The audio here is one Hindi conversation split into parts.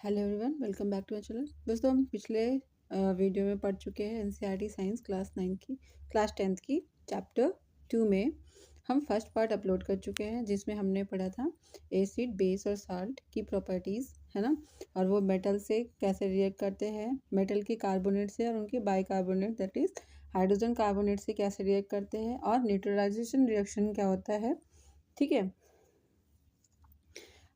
Hello everyone, welcome back to my channel. दोस्तों, हम पिछले वीडियो में पढ़ चुके हैं एनसीईआरटी साइंस क्लास 10th की चैप्टर 2 में हम फर्स्ट पार्ट अपलोड कर चुके हैं, जिसमें हमने पढ़ा था एसिड, बेस और साल्ट की प्रॉपर्टीज़, है ना। और वो मेटल से कैसे रिएक्ट करते हैं, मेटल के कार्बोनेट से और उनके bicarbonate that is hydrogen carbonate से कैसे रिएक्ट करते हैं, और न्यूट्रलाइजेशन रिएक्शन क्या होता है। ठीक है।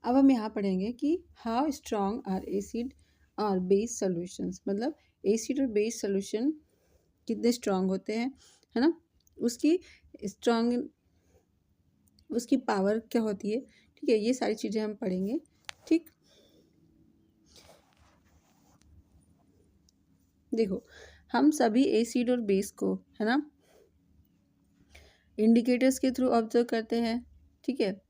अब हम यहाँ पढ़ेंगे कि हाउ स्ट्रॉन्ग आर एसिड और बेस सॉल्यूशंस, मतलब एसिड और बेस सॉल्यूशन कितने स्ट्रॉन्ग होते हैं, है ना। उसकी स्ट्रॉन्ग उसकी पावर क्या होती है। ठीक है, ये सारी चीज़ें हम पढ़ेंगे। ठीक, देखो, हम सभी एसिड और बेस को, है ना, इंडिकेटर्स के थ्रू ऑब्जर्व करते हैं। ठीक है,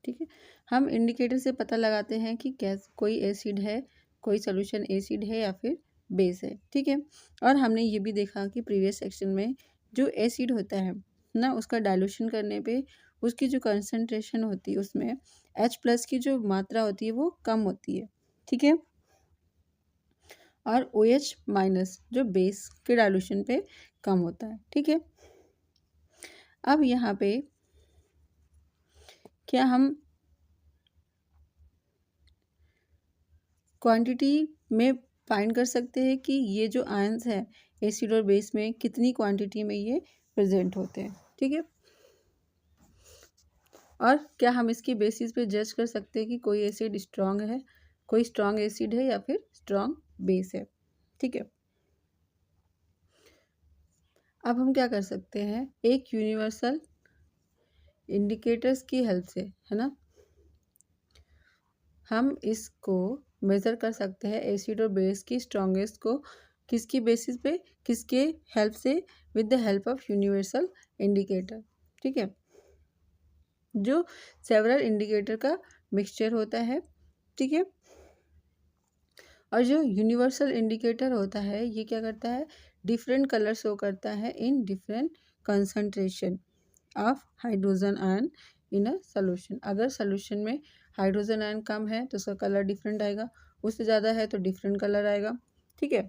ठीक है। हम इंडिकेटर से पता लगाते हैं कि कैसे कोई एसिड है, कोई सॉल्यूशन एसिड है या फिर बेस है। ठीक है। और हमने ये भी देखा कि प्रीवियस सेक्शन में जो एसिड होता है ना, उसका डाइल्यूशन करने पे उसकी जो कंसंट्रेशन होती है उसमें H+ की जो मात्रा होती है वो कम होती है। ठीक है। और OH- जो बेस के डाइल्यूशन पे कम होता है। ठीक है। अब यहाँ पे क्या हम क्वांटिटी में फाइंड कर सकते हैं कि ये जो आयंस है एसिड और बेस में कितनी क्वांटिटी में ये प्रेजेंट होते हैं। ठीक है। और क्या हम इसकी बेसिस पे जज कर सकते हैं कि कोई एसिड स्ट्रांग है, कोई स्ट्रांग एसिड है या फिर स्ट्रांग बेस है। ठीक है। अब हम क्या कर सकते हैं, एक यूनिवर्सल इंडिकेटर्स की हेल्प से, है ना, हम इसको मेज़र कर सकते हैं एसिड और बेस की स्ट्रॉन्गेस्ट को किसकी बेसिस पे, किसके हेल्प से, with the help of universal indicator. ठीक है, जो सेवरल इंडिकेटर का मिक्सचर होता है। ठीक है। और जो यूनिवर्सल इंडिकेटर होता है ये क्या करता है, डिफरेंट कलर शो करता है in different concentration of hydrogen ion in a solution. अगर सॉल्यूशन में हाइड्रोजन आयन कम है तो उसका कलर डिफरेंट आएगा, उससे ज़्यादा है तो डिफरेंट कलर आएगा। ठीक है।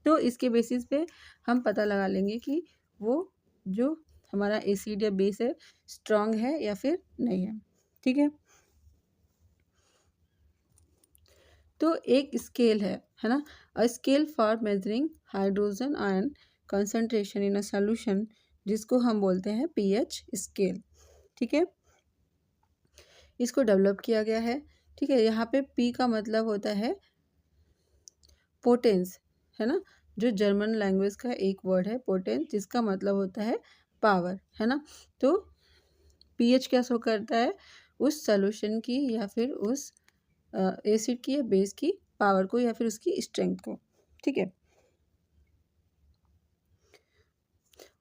तो इसके बेसिस पे हम पता लगा लेंगे कि वो जो हमारा एसिड या बेस है स्ट्रॉन्ग है या फिर नहीं है। ठीक है। तो एक स्केल है ना, a scale for measuring hydrogen ion concentration in a solution, जिसको हम बोलते हैं पीएच स्केल। ठीक है। इसको डेवलप किया गया है। ठीक है। यहाँ पे पी का मतलब होता है पोटेंस, है ना, जो जर्मन लैंग्वेज का एक वर्ड है पोटेंस, जिसका मतलब होता है पावर, है ना। तो पीएच क्या शो करता है, उस सॉल्यूशन की या फिर उस एसिड की या बेस की पावर को या फिर उसकी स्ट्रेंथ को। ठीक है।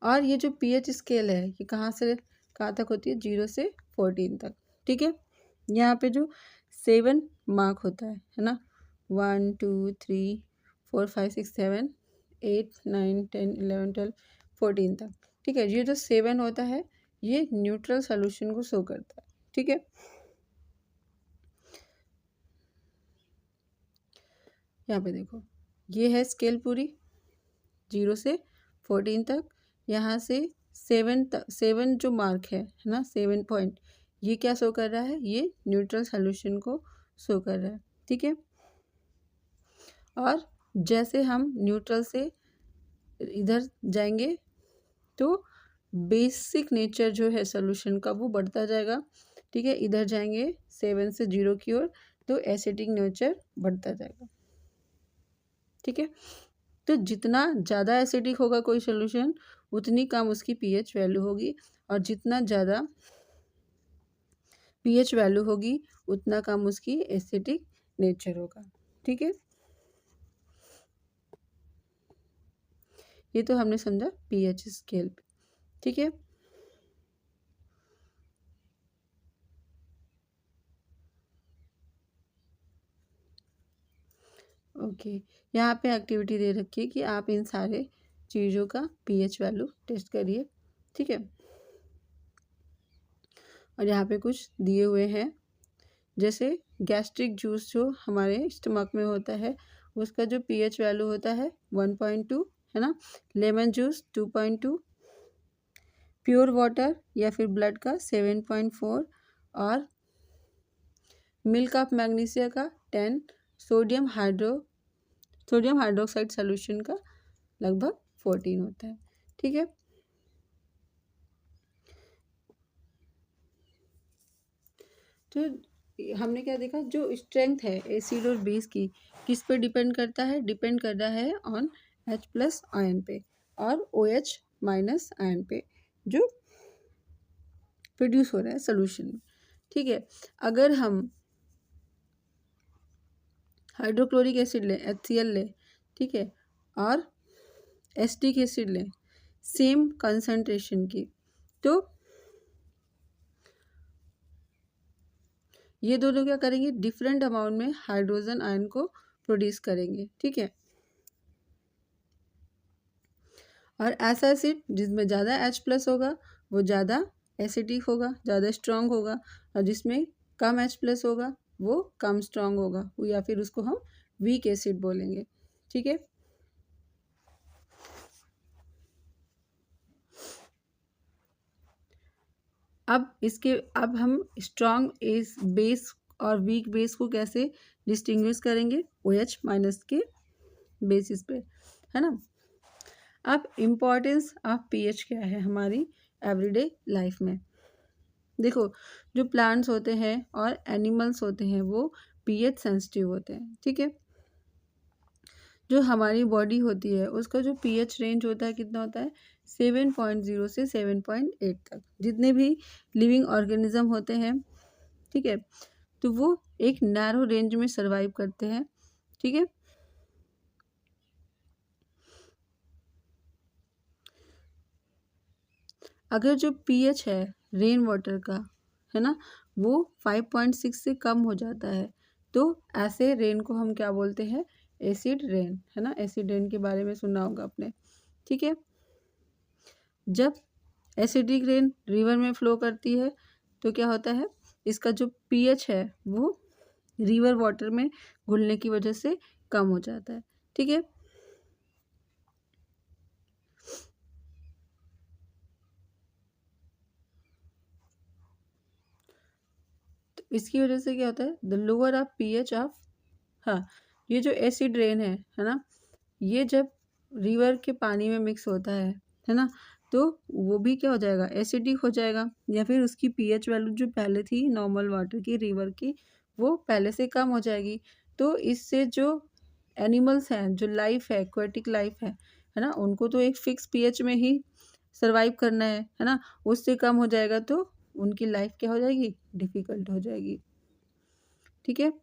और ये जो पीएच स्केल है ये कहाँ से कहाँ तक होती है, 0 से 14 तक। ठीक है। यहाँ पे जो 7 मार्क होता है ना, 1 2 3 4 5 6 7 8 9 10 11 12 14 तक। ठीक है। ये जो 7 होता है ये न्यूट्रल सॉल्यूशन को शो करता है। ठीक है। यहाँ पे देखो, ये है स्केल पूरी 0 से 14 तक। यहाँ से 7 जो मार्क है ना, 7 पॉइंट, ये क्या शो कर रहा है, ये न्यूट्रल सॉल्यूशन को शो कर रहा है। ठीक है। और जैसे हम न्यूट्रल से इधर जाएंगे तो बेसिक नेचर जो है सॉल्यूशन का वो बढ़ता जाएगा। ठीक है। इधर जाएंगे 7 से 0 की ओर तो एसिडिक नेचर बढ़ता जाएगा। ठीक है। तो जितना ज़्यादा एसिडिक होगा कोई सॉल्यूशन उतनी कम उसकी पीएच वैल्यू होगी, और जितना ज़्यादा पीएच वैल्यू होगी उतना कम उसकी एसिडिक नेचर होगा। ठीक है। ये तो हमने समझा पीएच स्केल पे। ठीक है। ओके, यहाँ पे एक्टिविटी दे रखी है कि आप इन सारे चीज़ों का पीएच वैल्यू टेस्ट करिए। ठीक है। और यहाँ पे कुछ दिए हुए हैं, जैसे गैस्ट्रिक जूस जो हमारे स्टमक में होता है उसका जो पीएच वैल्यू होता है 1.2 है ना, लेमन जूस 2.2, प्योर वाटर या फिर ब्लड का 7.4, और मिल्क ऑफ मैग्नीशिया का 10, सोडियम हाइड्रोक्साइड सोल्यूशन का लगभग 14 होता है। ठीक है, तो हमने क्या देखा, जो स्ट्रेंथ है एसिड और बेस की किस पे डिपेंड करता है, डिपेंड कर रहा है ऑन H+ आयन पे और OH- आयन पे जो प्रोड्यूस हो रहा है सोल्यूशन में। ठीक है, अगर हम हाइड्रोक्लोरिक एसिड लें, HCl लें, ठीक है, और एसिटिक एसिड लें सेम कंसंट्रेशन की, तो ये दोनों क्या करेंगे, डिफरेंट अमाउंट में हाइड्रोजन आयन को प्रोड्यूस करेंगे। ठीक है, और ऐसा एसिड जिसमें ज़्यादा H+ होगा वो ज़्यादा एसिडिक होगा, ज़्यादा स्ट्रांग होगा, और जिसमें कम H+ होगा वो कम स्ट्रांग होगा, या फिर उसको हम वीक एसिड बोलेंगे। ठीक है, अब हम स्ट्रांग बेस और वीक बेस को कैसे डिस्टिंग्विश करेंगे, OH- के बेसिस पे, है ना। अब इम्पॉर्टेंस ऑफ पीएच क्या है हमारी एवरीडे लाइफ में। देखो, जो प्लांट्स होते हैं और एनिमल्स होते हैं वो पीएच सेंसिटिव होते हैं। ठीक है, जो हमारी बॉडी होती है उसका जो पीएच रेंज होता है कितना होता है, 7.0 से 7.8 तक। जितने भी लिविंग ऑर्गेनिज्म होते हैं, ठीक है, तो वो एक नैरो रेंज में सर्वाइव करते हैं। ठीक है, अगर जो पीएच है रेन वाटर का, है ना, वो 5.6 से कम हो जाता है तो ऐसे रेन को हम क्या बोलते हैं, एसिड रेन, है ना। एसिड रेन के बारे में सुना होगा आपने। ठीक है, जब एसिडिक रेन रिवर में फ्लो करती है तो क्या होता है, इसका जो पीएच है वो रिवर वाटर में घुलने की वजह से कम हो जाता है। ठीक है, तो इसकी वजह से क्या होता है, the lower of pH of, हाँ, ये जो एसिड रेन है ना, ये जब रिवर के पानी में मिक्स होता है ना, तो वो भी क्या हो जाएगा, एसिडिक हो जाएगा, या फिर उसकी पीएच वैल्यू जो पहले थी नॉर्मल वाटर की रिवर की वो पहले से कम हो जाएगी। तो इससे जो एनिमल्स हैं, जो लाइफ है, एक्वेटिक लाइफ है ना, उनको तो एक फिक्स पीएच में ही सरवाइव करना है ना। उससे कम हो जाएगा तो उनकी लाइफ क्या हो जाएगी, डिफ़िकल्ट हो जाएगी। ठीक है,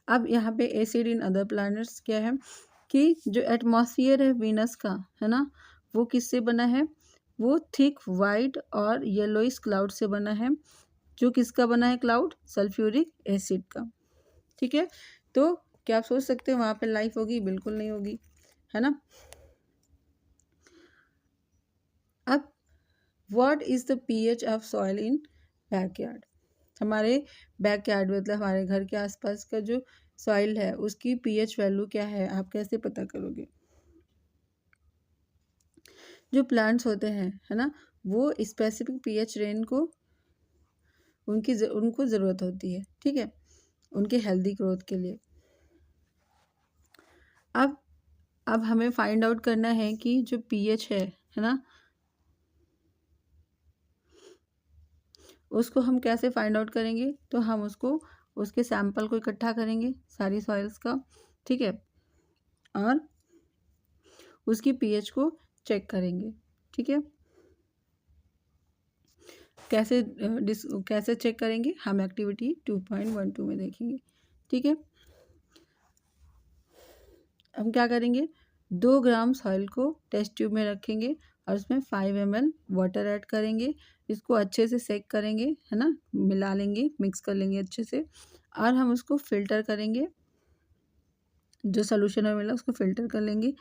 अब यहाँ पे एसिड इन अदर प्लैनेट्स क्या है कि जो एटमॉस्फेयर है वीनस का, है ना, वो किससे बना है, वो थिक वाइट और येलोइश क्लाउड से बना है। जो किसका बना है क्लाउड, सल्फ्यूरिक एसिड का। ठीक है, तो क्या आप सोच सकते हो वहाँ पे लाइफ होगी, बिल्कुल नहीं होगी, है ना। अब what is the pH of soil in backyard, हमारे बैकयार्ड मतलब हमारे घर के आसपास का जो सॉइल है उसकी पीएच वैल्यू क्या है, आप कैसे पता करोगे। जो प्लांट्स होते हैं, है ना, वो स्पेसिफिक पीएच रेंज को उनको ज़रूरत होती है। ठीक है, उनके हेल्दी ग्रोथ के लिए। अब अब हमें फाइंड आउट करना है कि जो पीएच है ना, उसको हम कैसे फाइंड आउट करेंगे, तो हम उसके सैंपल को इकट्ठा करेंगे सारी सॉइल्स का। ठीक है, और उसकी पीएच को चेक करेंगे। ठीक है, कैसे चेक करेंगे, हम एक्टिविटी 2.12 में देखेंगे। ठीक है, हम क्या करेंगे, 2 ग्राम सॉइल को टेस्ट ट्यूब में रखेंगे और उसमें 5 ml वाटर ऐड करेंगे। इसको अच्छे से सेक करेंगे, है ना, मिला लेंगे, मिक्स कर लेंगे अच्छे से, और हम उसको फिल्टर करेंगे। जो सोल्यूशन हमें मिला उसको फिल्टर कर लेंगे।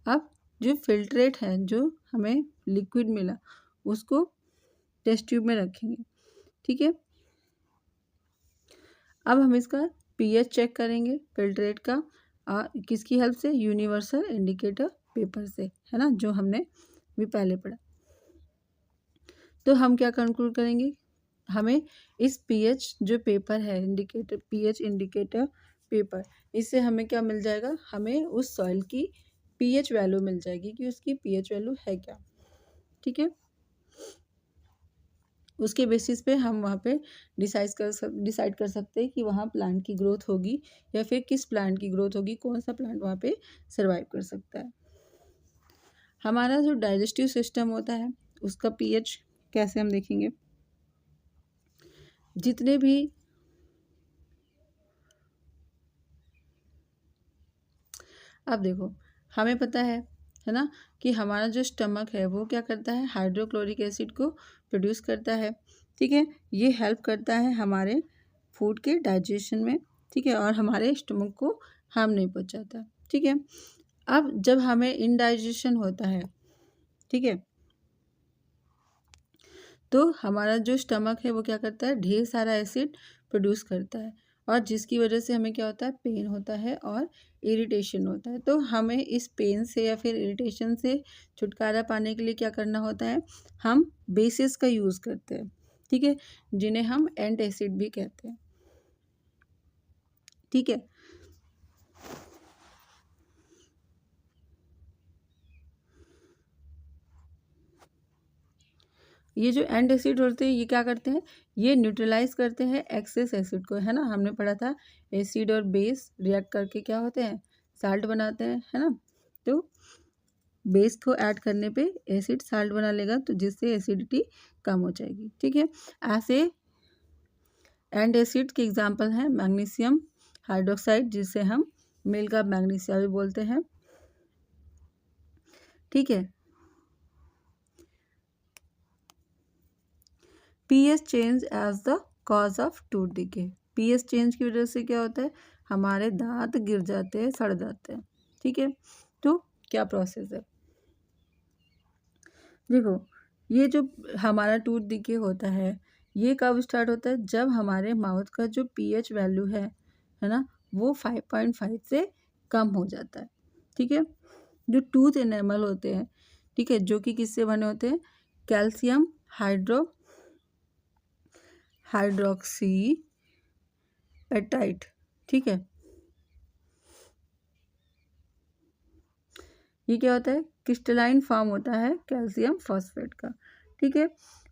अब जो फिल्ट्रेट है, जो हमें लिक्विड मिला, उसको टेस्ट ट्यूब में रखेंगे। ठीक है, अब हम इसका पीएच चेक करेंगे फिल्ट्रेट का किसकी हेल्प से, यूनिवर्सल इंडिकेटर पेपर से, है ना, जो हमने भी पहले पढ़ा। तो हम क्या कंक्लूड करेंगे, हमें इस पीएच जो पेपर है इंडिकेटर, पीएच इंडिकेटर पेपर, इससे हमें क्या मिल जाएगा, हमें उस सॉइल की पीएच वैल्यू मिल जाएगी कि उसकी पीएच वैल्यू है क्या। ठीक है, उसके बेसिस पे हम वहाँ पे डिसाइड कर सकते हैं कि वहाँ प्लांट की ग्रोथ होगी या फिर किस प्लांट की ग्रोथ होगी, कौन सा प्लांट वहाँ पे सर्वाइव कर सकता है। हमारा जो डाइजेस्टिव सिस्टम होता है उसका पीएच कैसे हम देखेंगे, जितने भी अब देखो हमें पता है ना, कि हमारा जो स्टमक है वो क्या करता है, हाइड्रोक्लोरिक एसिड को प्रोड्यूस करता है। ठीक है, ये हेल्प करता है हमारे फूड के डाइजेशन में। ठीक है, और हमारे स्टमक को हार्म नहीं पहुंचाता। ठीक है, अब जब हमें इनडाइजेशन होता है, ठीक है, तो हमारा जो स्टमक है वो क्या करता है, ढेर सारा एसिड प्रोड्यूस करता है, और जिसकी वजह से हमें क्या होता है, पेन होता है और इरिटेशन होता है। तो हमें इस पेन से या फिर इरिटेशन से छुटकारा पाने के लिए क्या करना होता है, हम बेसिस का यूज़ करते हैं। ठीक है, जिन्हें हम एंटासिड भी कहते हैं। ठीक है, ये जो एंटासिड होते हैं ये क्या करते हैं, ये न्यूट्रलाइज करते हैं एक्सेस एसिड को, है ना, हमने पढ़ा था एसिड और बेस रिएक्ट करके क्या होते हैं, साल्ट बनाते हैं, है ना। तो बेस को ऐड करने पे एसिड साल्ट बना लेगा, तो जिससे एसिडिटी कम हो जाएगी। ठीक है, ऐसे एंटासिड के एग्जांपल हैं मैग्नीशियम हाइड्रोक्साइड, जिसे हम मिल का मैग्नीशिया भी बोलते हैं। ठीक है, pH change as the cause of tooth decay, pH change की वजह से क्या होता है, हमारे दांत गिर जाते हैं, सड़ जाते हैं। ठीक है, तो क्या प्रोसेस है, देखो ये जो हमारा टूथ डिके होता है ये कब स्टार्ट होता है, जब हमारे माउथ का जो पीएच वैल्यू है ना, वो 5.5 से कम हो जाता है। ठीक है, जो टूथ एनेमल होते हैं, ठीक है, जो कि किससे बने होते हैं, कैल्शियम हाइड्रोक्सी पेटाइट। ठीक है, ये क्या होता है, क्रिस्टलाइन फॉर्म होता है कैल्शियम फॉस्फेट का। ठीक है,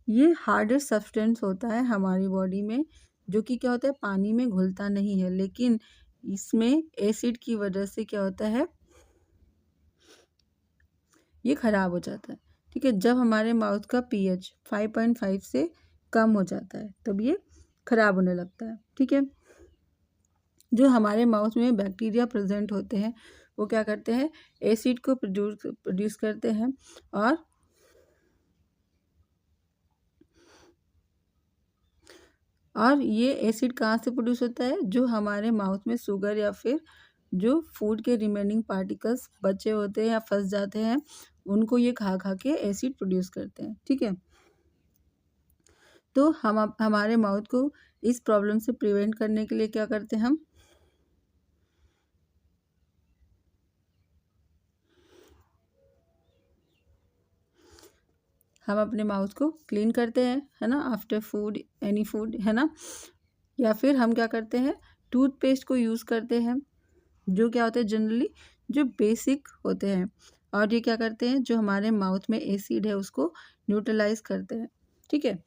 ये हार्डेस्ट सब्सटेंस होता है हमारी बॉडी में, जो कि क्या होता है, पानी में घुलता नहीं है, लेकिन इसमें एसिड की वजह से क्या होता है, ये खराब हो जाता है। ठीक है, जब हमारे माउथ का पीएच 5.5 से कम हो जाता है तब ये खराब होने लगता है। ठीक है, जो हमारे माउथ में बैक्टीरिया प्रेजेंट होते हैं वो क्या करते हैं, एसिड को प्रोड्यूस करते हैं, और ये एसिड कहाँ से प्रोड्यूस होता है, जो हमारे माउथ में शुगर या फिर जो फूड के रिमेनिंग पार्टिकल्स बचे होते हैं या फंस जाते हैं, उनको ये खा खा के एसिड प्रोड्यूस करते हैं। ठीक है, तो हम हमारे माउथ को इस प्रॉब्लम से प्रिवेंट करने के लिए क्या करते हैं, हम अपने माउथ को क्लीन करते हैं, है ना, आफ्टर फूड एनी फूड, है ना, या फिर हम क्या करते हैं, टूथपेस्ट को यूज़ करते हैं, जो क्या होते हैं जनरली जो बेसिक होते हैं, और ये क्या करते हैं, जो हमारे माउथ में एसिड है उसको न्यूट्रलाइज करते हैं। ठीक है,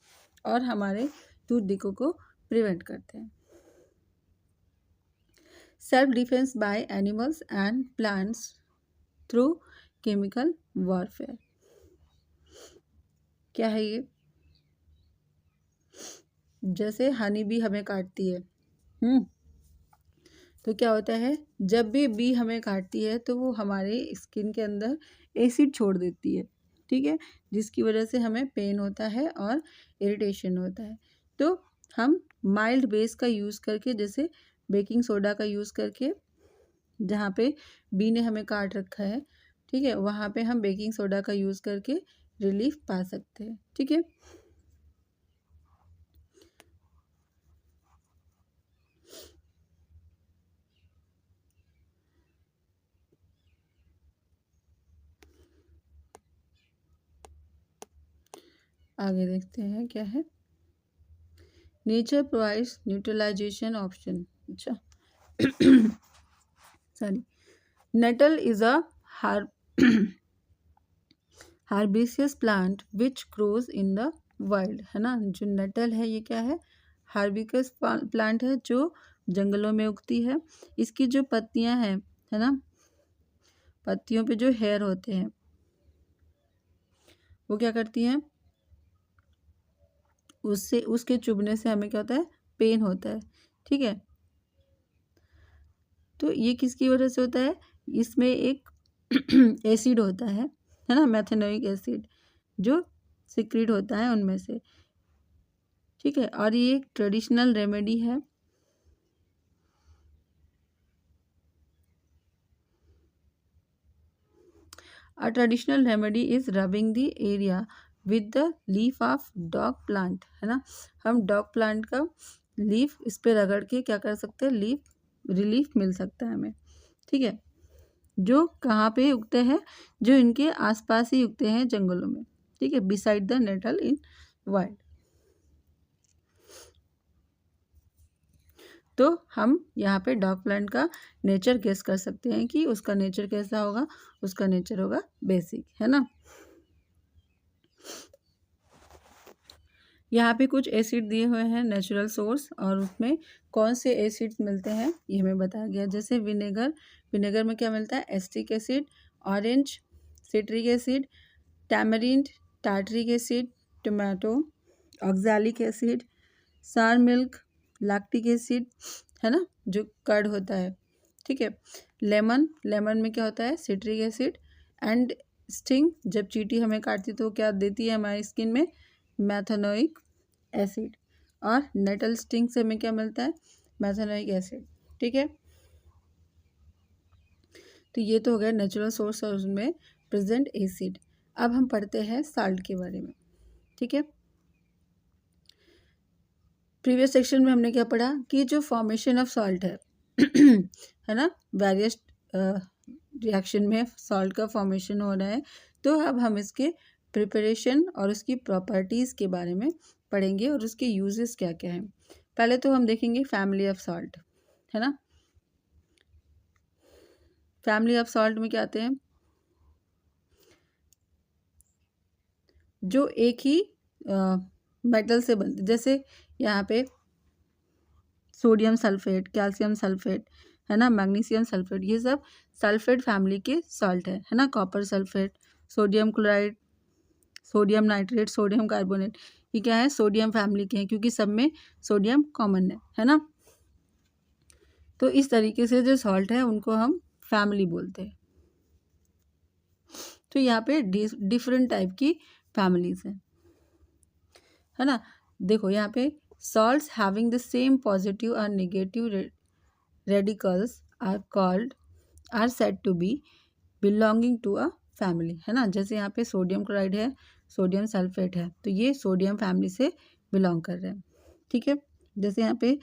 और हमारे टूथ डिको को प्रिवेंट करते हैं। Self defence by animals and plants through chemical warfare, क्या है ये, जैसे हनी बी हमें काटती है, तो क्या होता है, जब भी बी हमें काटती है तो वो हमारे स्किन के अंदर एसिड छोड़ देती है। ठीक है, जिसकी वजह से हमें पेन होता है और इरिटेशन होता है। तो हम माइल्ड बेस का यूज़ करके, जैसे बेकिंग सोडा का यूज़ करके, जहाँ पे बी ने हमें काट रखा है, ठीक है, वहाँ पे हम बेकिंग सोडा का यूज़ करके रिलीफ पा सकते हैं। ठीक है, आगे देखते हैं क्या है। Nature provides neutralization option. अच्छा sorry. Nettle is a her herbaceous plant which grows in the wild, है ना। जो नेटल है ये क्या है, हार्बिकस प्लांट है जो जंगलों में उगती है। इसकी जो पत्तियां हैं, है ना, पत्तियों पे जो हेयर होते हैं वो क्या करती हैं, उससे उसके चुभने से हमें क्या होता है, पेन होता है। ठीक है, तो ये किसकी वजह से होता है, इसमें एक एसिड होता है ना, मैथेनोइक एसिड, जो सिक्रीट होता है उनमें से। ठीक है, और ये एक ट्रेडिशनल रेमेडी है। A traditional remedy is rubbing the area with the leaf of dog plant, है ना। हम डॉग प्लांट का लीफ इस पे रगड़ के क्या कर सकते हैं, लीफ रिलीफ मिल सकता है हमें। ठीक है, जो कहाँ पे उगते हैं, जो इनके आसपास ही उगते हैं जंगलों में। ठीक है, beside the nettle in wild. तो हम यहाँ पे डॉग प्लांट का नेचर गेस कर सकते हैं कि उसका नेचर कैसा होगा, उसका नेचर होगा बेसिक, है ना। यहाँ पे कुछ एसिड दिए हुए हैं नेचुरल सोर्स, और उसमें कौन से एसिड मिलते हैं ये हमें बताया गया। जैसे विनेगर, विनेगर में क्या मिलता है, acetic acid, orange citric acid, tamarind tartaric acid, tomato oxalic acid, सार मिल्क लैक्टिक एसिड, है ना, जो कर्ड होता है। ठीक है, लेमन, लेमन में क्या होता है, सिट्रिक एसिड, एंड स्टिंग, जब चींटी हमें काटती तो क्या देती है हमारी स्किन में, मैथेनोइक एसिड। और नेटल स्टिंग से हमें क्या मिलता है, मैथेनोइक एसिड। ठीक है, तो ये तो हो गया नेचुरल सोर्स और उसमें प्रेजेंट एसिड। अब हम पढ़ते हैं साल्ट के बारे में। ठीक है, प्रीवियस सेक्शन में हमने क्या पढ़ा कि जो फॉर्मेशन ऑफ सॉल्ट है है ना, वेरियस रिएक्शन में सॉल्ट का फॉर्मेशन हो रहा है। तो अब हम इसके प्रिपरेशन और उसकी प्रॉपर्टीज़ के बारे में पढ़ेंगे और उसके यूजेस क्या क्या हैं। पहले तो हम देखेंगे फैमिली ऑफ सॉल्ट, है ना। फैमिली ऑफ सॉल्ट में क्या आते हैं, जो एक ही मेटल से बनते, जैसे यहाँ पे सोडियम सल्फेट, कैल्शियम सल्फेट, है ना, मैग्नीशियम सल्फेट, ये सब सल्फेट फैमिली के सॉल्ट है ना। Copper sulphate, sodium chloride, sodium nitrate, sodium carbonate, ये क्या है, सोडियम फैमिली के हैं, क्योंकि सब में सोडियम कॉमन है ना। तो इस तरीके से जो सॉल्ट है उनको हम फैमिली बोलते हैं। तो यहाँ पे डिफरेंट टाइप की फैमिलीज हैं, है ना। देखो यहाँ पे salts having the same positive or negative radicals are said to be belonging to a family, है ना। जैसे यहाँ पे सोडियम क्लोराइड है, सोडियम सल्फेट है, तो ये सोडियम फैमिली से बिलोंग कर रहे हैं। ठीक है, जैसे यहाँ पे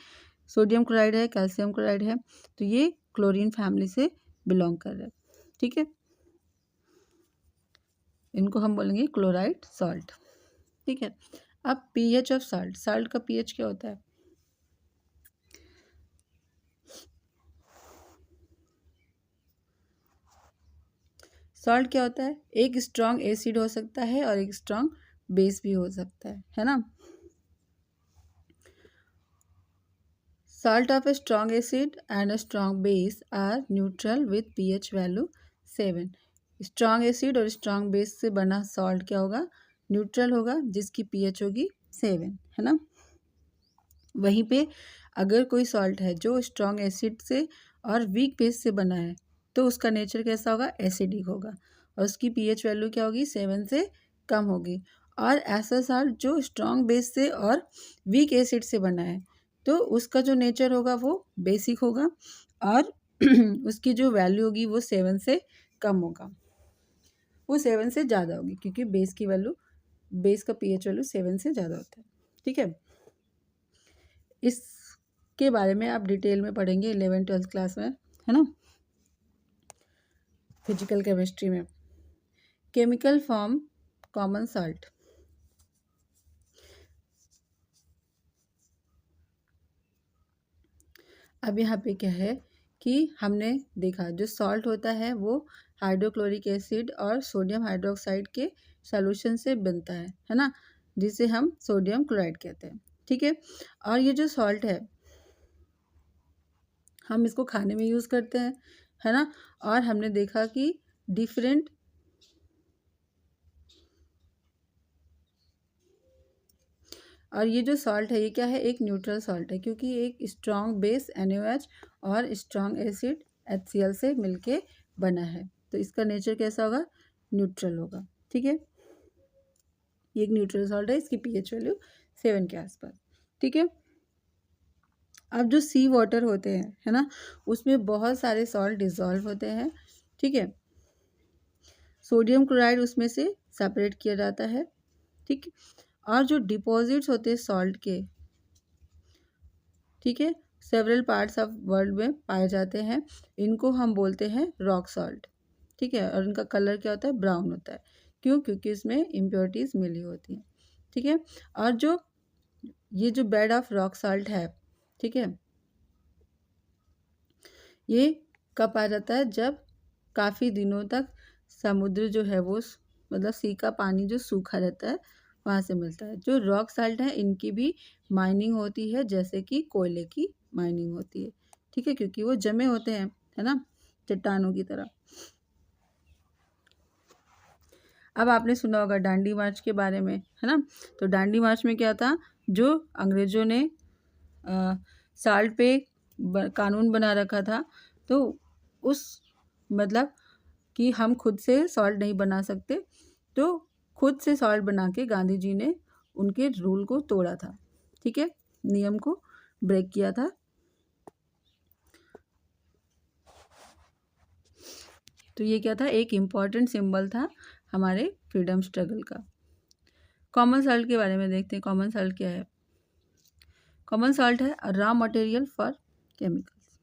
सोडियम क्लोराइड है, कैल्शियम क्लोराइड है, तो ये क्लोरीन फैमिली से बिलोंग कर रहे हैं। ठीक है, इनको हम बोलेंगे क्लोराइड सॉल्ट। ठीक है, अब पीएच ऑफ सॉल्ट, सॉल्ट का पीएच क्या होता है, सॉल्ट क्या होता है, एक स्ट्रॉन्ग एसिड हो सकता है और एक स्ट्रॉन्ग बेस भी हो सकता है ना। Salt of a strong acid and a strong base are neutral with pH value 7। Strong acid और स्ट्रॉन्ग बेस से बना सॉल्ट क्या होगा, न्यूट्रल होगा, जिसकी पीएच होगी 7, है ना। वहीं पे अगर कोई सॉल्ट है जो स्ट्रॉन्ग एसिड से और वीक बेस से बना है, तो उसका नेचर कैसा होगा, एसिडिक होगा, और उसकी पीएच वैल्यू क्या होगी, 7 से कम होगी। और ऐसा सॉल्ट जो स्ट्रॉन्ग बेस से और वीक एसिड से बना है, तो उसका जो नेचर होगा वो बेसिक होगा, और उसकी जो वैल्यू होगी वो 7 से कम होगा, वो 7 से ज़्यादा होगी, क्योंकि बेस की वैल्यू, बेस का पीएच वैल्यू 7 से ज़्यादा होता है। ठीक है, इसके बारे में आप डिटेल में पढ़ेंगे 11th-12th क्लास में, है ना, फिजिकल केमिस्ट्री में। केमिकल फॉर्म कॉमन सॉल्ट, अब यहाँ पे क्या है कि हमने देखा जो सॉल्ट होता है वो हाइड्रोक्लोरिक एसिड और सोडियम हाइड्रोक्साइड के सॉल्यूशन से बनता है ना, जिसे हम सोडियम क्लोराइड कहते हैं। ठीक है, और ये जो सॉल्ट है हम इसको खाने में यूज़ करते हैं, है ना। और हमने देखा कि डिफरेंट और ये जो सॉल्ट है ये क्या है, एक न्यूट्रल सॉल्ट है, क्योंकि एक स्ट्रॉन्ग बेस NaOH और स्ट्रॉन्ग एसिड HCl से मिलके बना है, तो इसका नेचर कैसा होगा, न्यूट्रल होगा। ठीक है, ये एक न्यूट्रल सॉल्ट है, इसकी pH वैल्यू 7 के आसपास। ठीक है, अब जो सी वाटर होते हैं, है ना, उसमें बहुत सारे सॉल्ट डिजॉल्व होते हैं। ठीक है, सोडियम क्लोराइड उसमें से सेपरेट किया जाता है। ठीक है, और जो डिपॉजिट्स होते हैं सॉल्ट के, ठीक है, सेवरल पार्ट्स ऑफ वर्ल्ड में पाए जाते हैं, इनको हम बोलते हैं रॉक सॉल्ट। ठीक है, और इनका कलर क्या होता है, ब्राउन होता है। क्यों, क्योंकि इसमें इम्प्योरिटीज मिली होती हैं। ठीक है, और जो ये जो बेड ऑफ रॉक सॉल्ट है, ठीक है, ये कब आ जाता है, जब काफ़ी दिनों तक समुद्र जो है वो मतलब सी का पानी जो सूखा रहता है वहाँ से मिलता है। जो रॉक साल्ट है इनकी भी माइनिंग होती है, जैसे कि कोयले की माइनिंग होती है। ठीक है, क्योंकि वो जमे होते हैं, है ना, चट्टानों की तरह। अब आपने सुना होगा डांडी मार्च के बारे में, है ना। तो डांडी मार्च में क्या था, जो अंग्रेजों ने साल्ट पे कानून बना रखा था, तो उस मतलब कि हम खुद से सॉल्ट नहीं बना सकते, तो खुद से सॉल्ट बना के गांधी जी ने उनके रूल को तोड़ा था। ठीक है, नियम को ब्रेक किया था। तो ये क्या था, एक इम्पॉर्टेंट सिंबल था हमारे फ्रीडम स्ट्रगल का। कॉमन सॉल्ट के बारे में देखते हैं। कॉमन सॉल्ट क्या है, कॉमन सॉल्ट है रॉ मटेरियल फॉर केमिकल्स।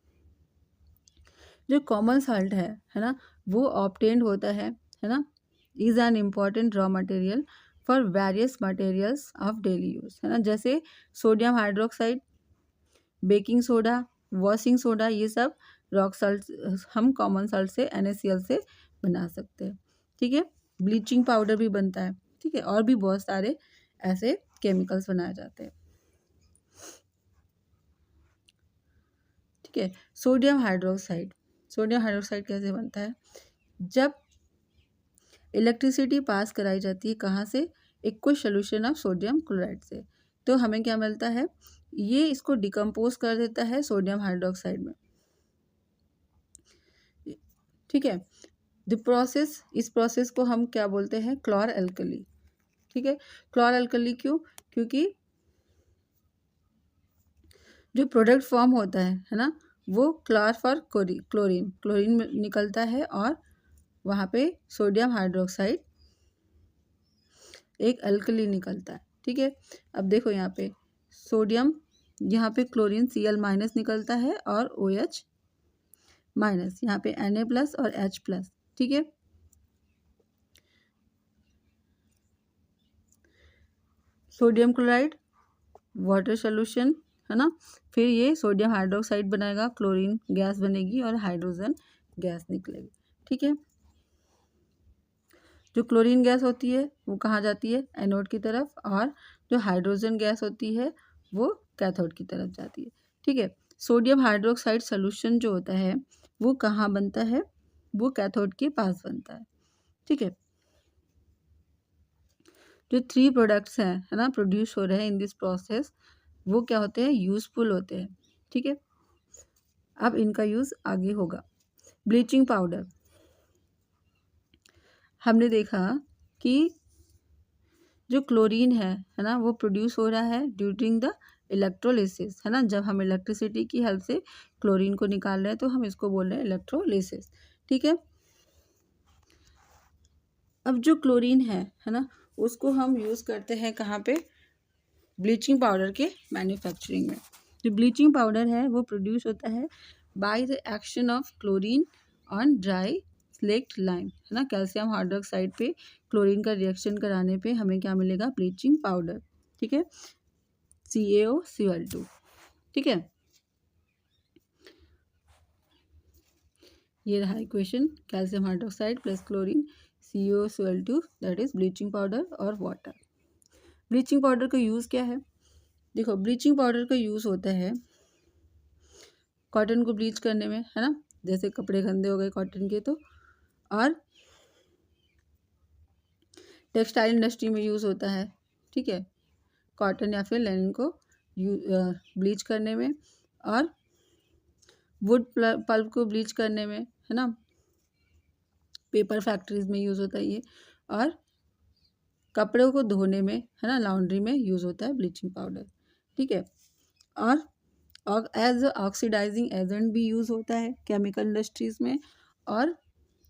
जो कॉमन सॉल्ट है ना, वो ऑब्टेन्ड होता है ना, is an important raw material for various materials of daily use, है ना। जैसे sodium hydroxide, baking soda, washing soda, ये सब रॉक सॉल्ट हम कॉमन सॉल्ट से NaCl से बना सकते हैं। ठीक है, ब्लीचिंग पाउडर भी बनता है। ठीक है, और भी बहुत सारे ऐसे केमिकल्स बनाए जाते हैं। ठीक है, सोडियम हाइड्रोक्साइड, सोडियम हाइड्रोक्साइड कैसे बनता है, जब इलेक्ट्रिसिटी पास कराई जाती है कहाँ से, aqueous solution of sodium chloride से, तो हमें क्या मिलता है, ये इसको डिकम्पोज कर देता है सोडियम हाइड्रोक्साइड में। ठीक है, इस प्रोसेस को हम क्या बोलते हैं, क्लोर एल्कली। ठीक है, क्लोर एल्कली क्यों, क्योंकि जो प्रोडक्ट फॉर्म होता है ना, वो क्लोर फॉर क्लोरीन, क्लोरीन निकलता है, और वहाँ पे सोडियम हाइड्रोक्साइड एक अल्कली निकलता है। ठीक है, अब देखो यहाँ पे सोडियम, यहाँ पे क्लोरीन Cl- निकलता है, और OH-, यहाँ पे Na+ और H+। ठीक है, सोडियम क्लोराइड वाटर सोल्यूशन, है ना, फिर ये सोडियम हाइड्रोक्साइड बनाएगा, क्लोरीन गैस बनेगी और हाइड्रोजन गैस निकलेगी। ठीक है, जो क्लोरीन गैस होती है वो कहाँ जाती है, एनोड की तरफ, और जो हाइड्रोजन गैस होती है वो कैथोड की तरफ जाती है। ठीक है, सोडियम हाइड्रोक्साइड सोल्यूशन जो होता है वो कहाँ बनता है, वो कैथोड के पास बनता है। ठीक है, जो 3 प्रोडक्ट्स हैं, है ना, प्रोड्यूस हो रहे हैं इन दिस प्रोसेस, वो क्या होते हैं, यूजफुल होते हैं। ठीक है, अब इनका यूज़ आगे होगा। ब्लीचिंग पाउडर, हमने देखा कि जो क्लोरीन है ना, वो प्रोड्यूस हो रहा है ड्यूरिंग द इलेक्ट्रोलिसिस, है ना, जब हम इलेक्ट्रिसिटी की हेल्प से क्लोरीन को निकाल रहे हैं, तो हम इसको बोल रहे हैं इलेक्ट्रोलिसिस। ठीक है, अब जो क्लोरीन है ना, उसको हम यूज़ करते हैं कहाँ पे, ब्लीचिंग पाउडर के मैन्युफैक्चरिंग में। जो ब्लीचिंग पाउडर है वो प्रोड्यूस होता है by the action of chlorine on dry slaked lime, है ना, कैल्शियम हाइड्रोक्साइड पे क्लोरीन का रिएक्शन कराने पे हमें क्या मिलेगा, ब्लीचिंग पाउडर। ठीक है, CaOCl2। ठीक है, ये रहा equation, calcium hydroxide plus chlorine CuSO2 that is bleaching powder और वाटर। ब्लीचिंग पाउडर का यूज़ क्या है? देखो, ब्लीचिंग पाउडर का यूज़ होता है कॉटन को ब्लीच करने में, है ना, जैसे कपड़े गंदे हो गए कॉटन के तो, और टेक्सटाइल इंडस्ट्री में यूज़ होता है, ठीक है, कॉटन या फिर लिनन को ब्लीच करने में, और वुड पल्प को ब्लीच करने में, है ना, पेपर फैक्ट्रीज में यूज़ होता है ये, और कपड़ों को धोने में, है ना, लॉन्ड्री में यूज़ होता है ब्लीचिंग पाउडर, ठीक है। और एज ऑक्सीडाइजिंग एजेंट भी यूज़ होता है केमिकल इंडस्ट्रीज़ में, और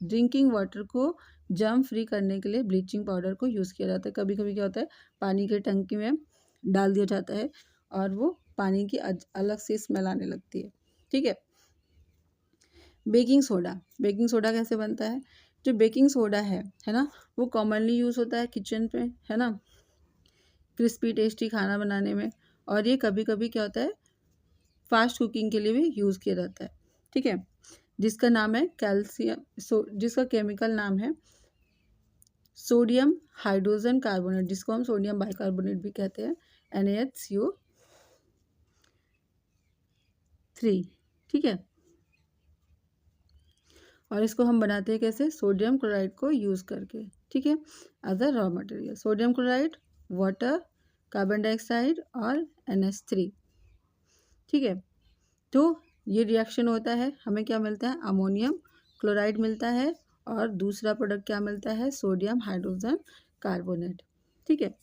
ड्रिंकिंग वाटर को जर्म फ्री करने के लिए ब्लीचिंग पाउडर को यूज़ किया जाता है। कभी कभी क्या होता है, पानी के टंकी में डाल दिया जाता है और वो पानी की अलग से स्मेल आने लगती है, ठीक है। बेकिंग सोडा कैसे बनता है? जो बेकिंग सोडा है ना, वो कॉमनली यूज़ होता है किचन पे, है ना, क्रिस्पी टेस्टी खाना बनाने में, और ये कभी कभी क्या होता है, फास्ट कुकिंग के लिए भी यूज़ किया जाता है, ठीक है, जिसका नाम है जिसका केमिकल नाम है सोडियम हाइड्रोजन कार्बोनेट, जिसको हम सोडियम बाइकार्बोनेट भी कहते हैं, NaHCO3, ठीक है। और इसको हम बनाते हैं कैसे? सोडियम क्लोराइड को यूज़ करके, ठीक है, as a raw material. Sodium chloride, water, carbon dioxide और NH3, ठीक है। तो ये रिएक्शन होता है, हमें क्या मिलता है? अमोनियम क्लोराइड मिलता है, और दूसरा प्रोडक्ट क्या मिलता है? सोडियम हाइड्रोजन कार्बोनेट, ठीक है।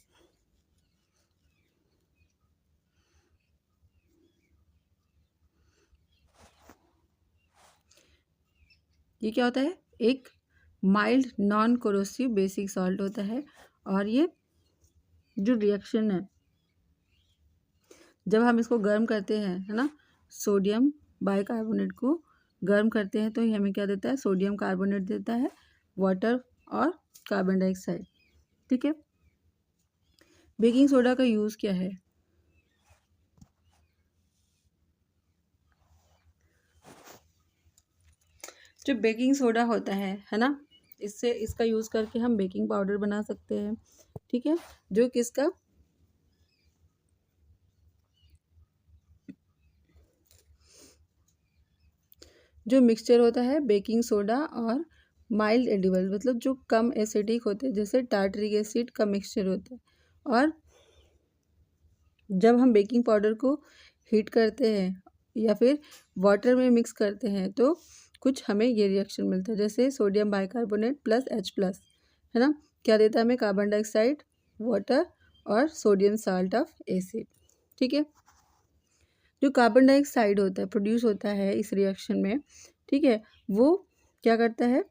ये क्या होता है? एक mild non corrosive basic salt होता है, और ये जो रिएक्शन है, जब हम इसको गर्म करते हैं, है ना, सोडियम बाइकार्बोनेट को गर्म करते हैं, तो ये हमें क्या देता है? सोडियम कार्बोनेट देता है, वाटर और कार्बन डाइऑक्साइड, ठीक है। बेकिंग सोडा का यूज़ क्या है? जो बेकिंग सोडा होता है ना, इसका यूज़ करके हम बेकिंग पाउडर बना सकते हैं, ठीक है, जो किसका? जो मिक्सचर होता है बेकिंग सोडा और माइल्ड एडिबल, मतलब जो कम एसिडिक होते हैं, जैसे टार्टरिक एसिड का मिक्सचर होता है। और जब हम बेकिंग पाउडर को हीट करते हैं या फिर वाटर में मिक्स करते हैं, तो कुछ हमें ये रिएक्शन मिलता है, जैसे सोडियम बाइकार्बोनेट प्लस H+, है ना, क्या देता है हमें? कार्बन डाइऑक्साइड, वाटर और सोडियम साल्ट ऑफ एसिड, ठीक है। जो कार्बन डाइऑक्साइड होता है, प्रोड्यूस होता है इस रिएक्शन में, ठीक है, वो क्या करता है?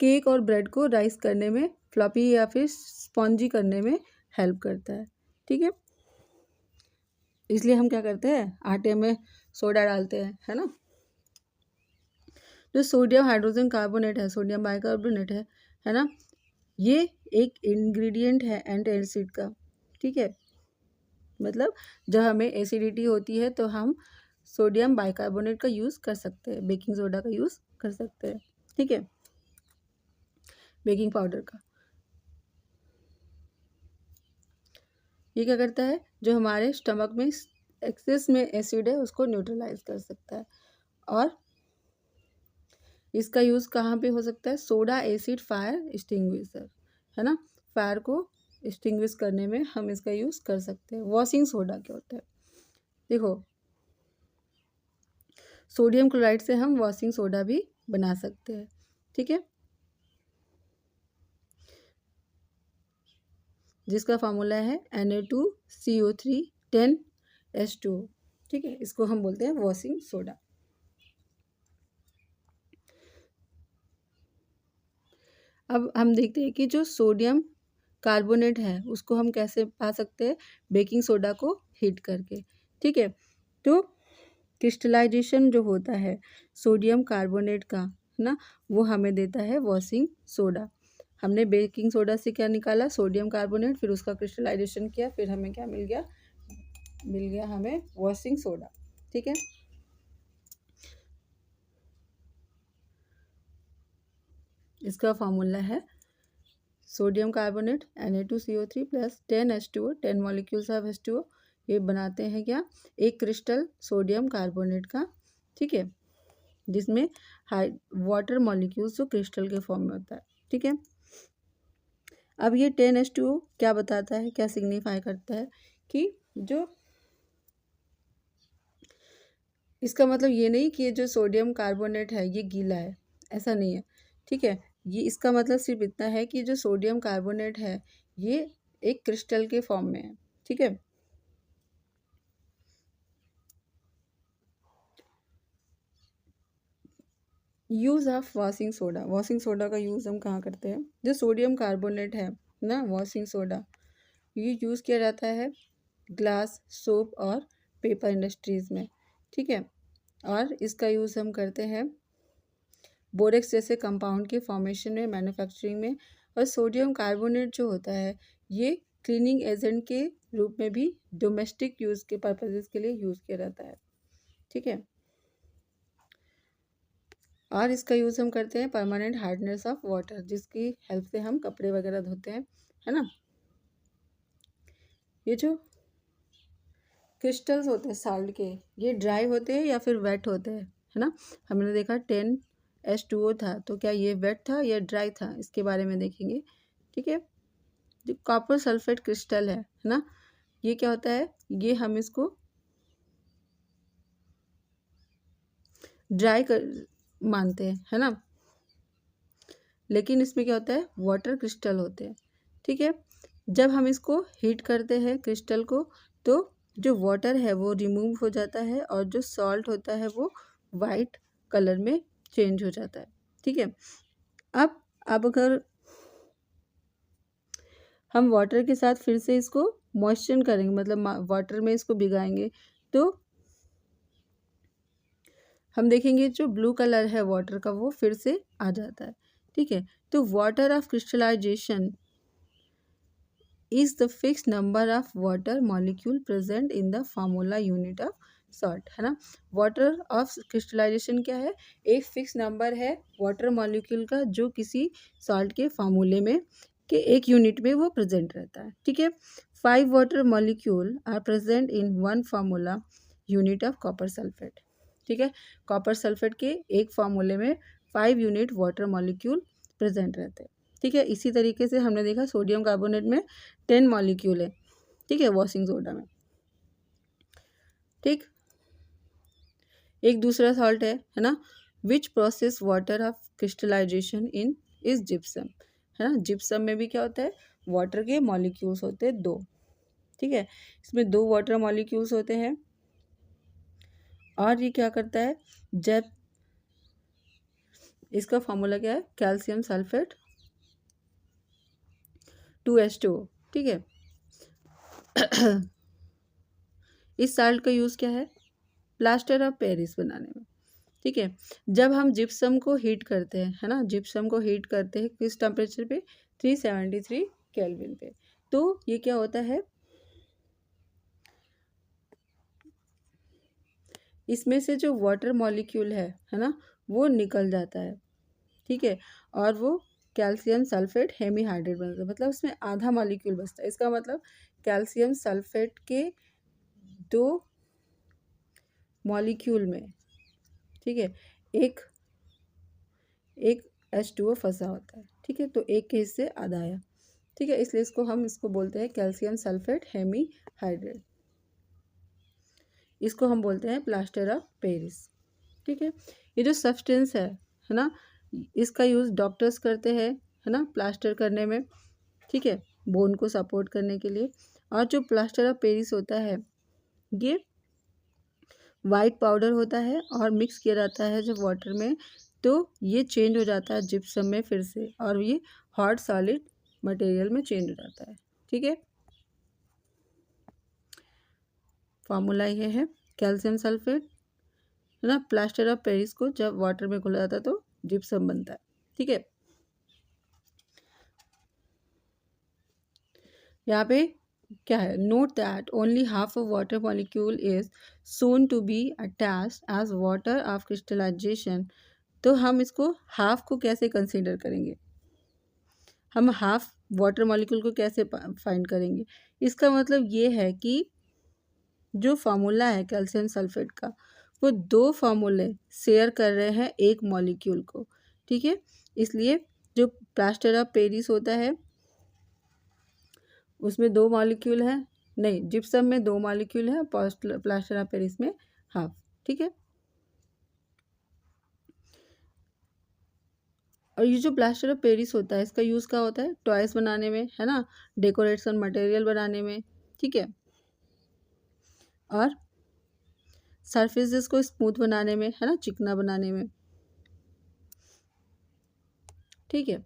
केक और ब्रेड को राइस करने में, फ्लॉपी या फिर स्पॉन्जी करने में हेल्प करता है, ठीक है। इसलिए हम क्या करते हैं? आटे में सोडा डालते हैं, है ना। जो सोडियम हाइड्रोजन कार्बोनेट है, सोडियम बाइकार्बोनेट है ना, ये एक इंग्रेडिएंट है एंटी एसिड का, ठीक है। मतलब जब हमें एसिडिटी होती है तो हम सोडियम बाइकार्बोनेट का यूज़ कर सकते हैं, बेकिंग सोडा का यूज़ कर सकते हैं, ठीक है, बेकिंग पाउडर का। ये क्या करता है? जो हमारे स्टमक में एक्सेस में एसिड है उसको न्यूट्रलाइज कर सकता है। और इसका यूज़ कहाँ पे हो सकता है? सोडा एसिड फायर एक्सटिंग्विशर, है ना, फायर को एक्सटिंग्विश करने में हम इसका यूज़ कर सकते हैं। वॉशिंग सोडा क्या होता है? देखो, सोडियम क्लोराइड से हम वॉशिंग सोडा भी बना सकते हैं, ठीक है, जिसका फार्मूला है Na2CO3 10H2, ठीक है, इसको हम बोलते हैं वॉशिंग सोडा। अब हम देखते हैं कि जो सोडियम कार्बोनेट है उसको हम कैसे पा सकते हैं? बेकिंग सोडा को हीट करके, ठीक है। तो क्रिस्टलाइजेशन जो होता है सोडियम कार्बोनेट का, है ना, वो हमें देता है वॉशिंग सोडा। हमने बेकिंग सोडा से क्या निकाला? सोडियम कार्बोनेट, फिर उसका क्रिस्टलाइजेशन किया, फिर हमें क्या मिल गया? मिल गया हमें वॉशिंग सोडा, ठीक है। इसका फार्मूला है sodium carbonate Na2CO3 plus 10H2O, 10 molecules of H2O। ये बनाते हैं क्या, एक क्रिस्टल सोडियम कार्बोनेट का, ठीक है, जिसमें वाटर मॉलिक्यूल्स जो क्रिस्टल के फॉर्म में होता है, ठीक है। अब ये 10H2O क्या बताता है, क्या सिग्निफाई करता है कि जो इसका मतलब ये नहीं कि ये जो सोडियम कार्बोनेट है ये गीला है, ऐसा नहीं है, ठीक है। ये इसका मतलब सिर्फ इतना है कि जो सोडियम कार्बोनेट है ये एक क्रिस्टल के फॉर्म में है, ठीक है। Use of washing soda, washing soda का यूज़ हम कहाँ करते हैं, जो सोडियम कार्बोनेट है ना, वॉशिंग सोडा, ये यूज़ किया जाता है ग्लास, सोप और पेपर इंडस्ट्रीज़ में, ठीक है। और इसका यूज़ हम करते हैं बोरेक्स जैसे कंपाउंड के फॉर्मेशन में, मैन्युफैक्चरिंग में। और सोडियम कार्बोनेट जो होता है ये क्लीनिंग एजेंट के रूप में भी डोमेस्टिक यूज़ के पर्पसेस के लिए यूज़ किया जाता है, ठीक है। और इसका यूज़ हम करते हैं परमानेंट हार्डनेस ऑफ वाटर, जिसकी हेल्प से हम कपड़े वगैरह धोते हैं, है ना। ये जो क्रिस्टल्स होते हैं साल्ट के, ये ड्राई होते हैं या फिर वेट होते हैं, है ना। हमने देखा 10H2O था, तो क्या ये वेट था या ड्राई था, इसके बारे में देखेंगे, ठीक है। जो कॉपर सल्फेट क्रिस्टल है ना, ये क्या होता है, ये हम इसको ड्राई कर मानते हैं, है ना, लेकिन इसमें क्या होता है, वाटर क्रिस्टल होते हैं, ठीक है। जब हम इसको हीट करते हैं क्रिस्टल को, तो जो वाटर है वो रिमूव हो जाता है और जो सॉल्ट होता है वो वाइट कलर में चेंज हो जाता है, ठीक है। अब अगर हम वाटर के साथ फिर से इसको मॉइस्चर करेंगे, मतलब वाटर में इसको भिगाएंगे, तो हम देखेंगे जो ब्लू कलर है वाटर का वो फिर से आ जाता है, ठीक है। तो water of crystallisation is the fix number of water molecule present in the formula unit of salt, है ना। वाटर ऑफ क्रिस्टलाइजेशन क्या है, एक फिक्स नंबर है वाटर मॉलिक्यूल का जो किसी सॉल्ट के फार्मूले में के एक यूनिट में वो प्रेजेंट रहता है, ठीक है। 5 water molecule are present in one formula unit of copper sulphate, ठीक है। कॉपर सल्फेट के एक फार्मूले में 5 यूनिट वाटर मॉलिक्यूल प्रेजेंट रहते हैं, ठीक है। इसी तरीके से हमने देखा सोडियम कार्बोनेट में 10 मॉलिक्यूल है, ठीक है, वॉशिंग सोडा में, ठीक। एक दूसरा सॉल्ट है ना, which process water of crystallisation in is gypsum, है ना। जिप्सम में भी क्या होता है, वाटर के मॉलिक्यूल्स होते हैं 2, ठीक है। इसमें 2 वाटर मॉलिक्यूल्स होते हैं। और ये क्या करता है, जब इसका फॉर्मूला क्या है, कैल्शियम सल्फेट 2H2O, ठीक है। इस साल्ट का यूज़ क्या है, प्लास्टर ऑफ पेरिस बनाने में, ठीक है। जब हम जिप्सम को हीट करते हैं, है ना, जिप्सम को हीट करते हैं किस टेम्परेचर पे, 373 केल्विन पे, तो ये क्या होता है, इसमें से जो वाटर मॉलिक्यूल है ना, वो निकल जाता है, ठीक है। और वो कैल्शियम सल्फेट हेमीहाइड्रेट बनता है, मतलब उसमें आधा मॉलिक्यूल बचता है। इसका मतलब कैल्शियम सल्फेट के 2 मॉलिक्यूल में, ठीक है, एक एक H2O फंसा होता है, ठीक है। तो एक के हिस्से आधा आया, ठीक है, इसलिए इसको बोलते हैं कैल्शियम सल्फेट हेमीहाइड्रेट, इसको हम बोलते हैं प्लास्टर ऑफ पेरिस, ठीक है। ये जो सब्सटेंस है ना, इसका यूज़ डॉक्टर्स करते हैं, है ना, प्लास्टर करने में, ठीक है, बोन को सपोर्ट करने के लिए। और जो प्लास्टर ऑफ पेरिस होता है ये वाइट पाउडर होता है और मिक्स किया जाता है जब वाटर में, तो ये चेंज हो जाता है जिप्सम में फिर से, और ये हॉट सॉलिड मटेरियल में चेंज हो जाता है, ठीक है। फार्मूला ये है कैल्शियम सल्फेट, है ना, प्लास्टर ऑफ पेरिस को जब वाटर में घुला जाता है तो जिप्सम बनता है, ठीक है। यहाँ पे क्या है, note that only half of water molecule is shown to be attached as water of crystallisation तो हम इसको हाफ को कैसे कंसीडर करेंगे, हम हाफ वाटर मॉलिक्यूल को कैसे फाइंड करेंगे। इसका मतलब ये है कि जो फार्मूला है कैल्शियम सल्फेट का, वो दो फार्मूले शेयर कर रहे हैं एक मॉलिक्यूल को, ठीक है। इसलिए जो प्लास्टर ऑफ पेरिस होता है उसमें दो मॉलिक्यूल है, नहीं जिप्सम में दो मॉलिक्यूल है, प्लास्टर ऑफ पेरिस में हाफ, ठीक है। और ये जो प्लास्टर ऑफ पेरिस होता है इसका यूज़ क्या होता है, टॉयस बनाने में, है ना, डेकोरेशन मटेरियल बनाने में, ठीक है, और सरफेसेस को स्मूथ बनाने में, है ना, चिकना बनाने में, ठीक है।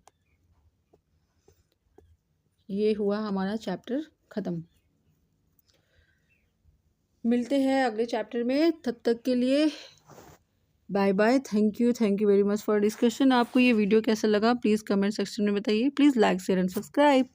ये हुआ हमारा चैप्टर ख़त्म। मिलते हैं अगले चैप्टर में, तब तक के लिए bye bye. Thank you very much for discussion. आपको ये वीडियो कैसा लगा प्लीज़ कमेंट सेक्शन में बताइए। Please like share and subscribe.